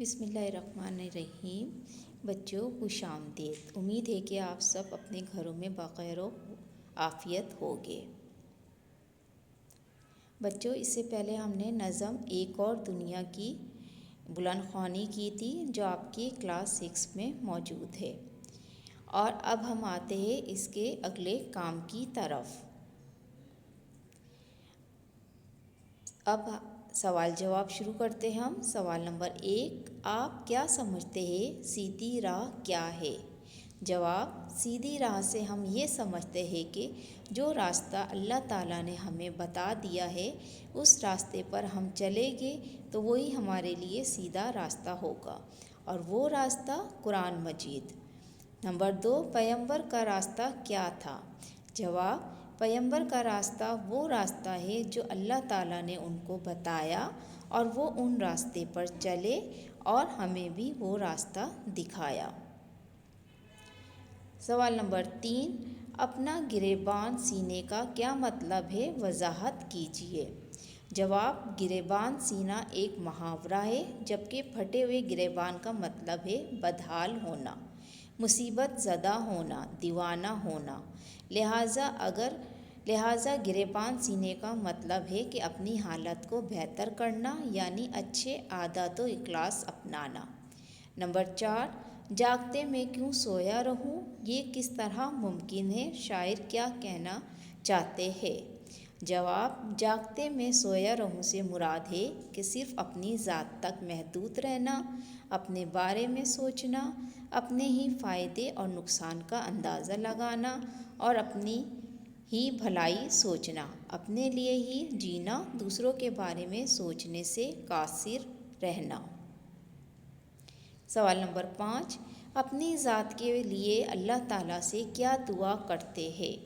بسم اللہ الرحمن الرحیم۔ بچوں خوش آمدید۔ امید ہے کہ آپ سب اپنے گھروں میں بخیر و عافیت ہوگے۔ بچوں اس سے پہلے ہم نے نظم ایک اور دنیا کی بلند خوانی کی تھی جو آپ کی کلاس 6 میں موجود ہے، اور اب ہم آتے ہیں اس کے اگلے کام کی طرف۔ اب سوال جواب شروع کرتے ہیں ہم۔ سوال نمبر 1، آپ کیا سمجھتے ہیں سیدھی راہ کیا ہے؟ جواب، سیدھی راہ سے ہم یہ سمجھتے ہیں کہ جو راستہ اللہ تعالیٰ نے ہمیں بتا دیا ہے اس راستے پر ہم چلیں گے تو وہی ہمارے لیے سیدھا راستہ ہوگا، اور وہ راستہ قرآن مجید۔ نمبر 2، پیغمبر کا راستہ کیا تھا؟ جواب، پیغمبر کا راستہ وہ راستہ ہے جو اللہ تعالیٰ نے ان کو بتایا اور وہ ان راستے پر چلے اور ہمیں بھی وہ راستہ دکھایا۔ سوال نمبر 3، اپنا گریبان سینے کا کیا مطلب ہے؟ وضاحت کیجیے۔ جواب، گریبان سینا ایک محاورہ ہے، جبکہ پھٹے ہوئے گریبان کا مطلب ہے بدحال ہونا، مصیبت زدہ ہونا، دیوانہ ہونا۔ لہٰذا گریبان سینے کا مطلب ہے کہ اپنی حالت کو بہتر کرنا، یعنی اچھے عادات و اخلاق اپنانا۔ نمبر 4، جاگتے میں کیوں سویا رہوں؟ یہ کس طرح ممکن ہے؟ شاعر کیا کہنا چاہتے ہیں؟ جواب، جاگتے میں سویا رہوں سے مراد ہے کہ صرف اپنی ذات تک محدود رہنا، اپنے بارے میں سوچنا، اپنے ہی فائدے اور نقصان کا اندازہ لگانا اور اپنی ہی بھلائی سوچنا، اپنے لیے ہی جینا، دوسروں کے بارے میں سوچنے سے قاصر رہنا۔ سوال نمبر 5، اپنی ذات کے لیے اللہ تعالیٰ سے کیا دعا کرتے ہیں؟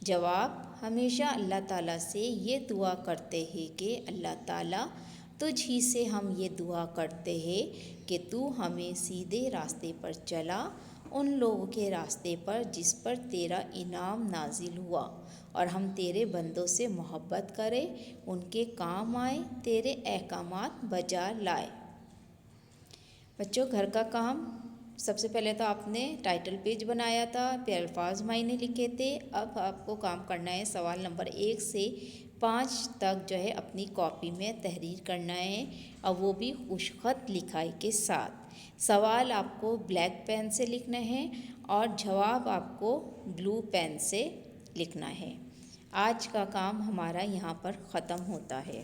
جواب، ہمیشہ اللہ تعالیٰ سے یہ دعا کرتے ہیں کہ اللہ تعالیٰ تجھ ہی سے ہم یہ دعا کرتے ہیں کہ تو ہمیں سیدھے راستے پر چلا، ان لوگوں کے راستے پر جس پر تیرا انعام نازل ہوا، اور ہم تیرے بندوں سے محبت کریں، ان کے کام آئیں، تیرے احکامات بجا لائیں۔ بچوں گھر کا کام، سب سے پہلے تو آپ نے ٹائٹل پیج بنایا تھا، پھر الفاظ معنے لکھے تھے۔ اب آپ کو کام کرنا ہے سوال نمبر 1 سے 5 تک جو ہے اپنی کاپی میں تحریر کرنا ہے، اور وہ بھی خوش خط لکھائی کے ساتھ۔ سوال آپ کو بلیک پین سے لکھنا ہے اور جواب آپ کو بلو پین سے لکھنا ہے۔ آج کا کام ہمارا یہاں پر ختم ہوتا ہے۔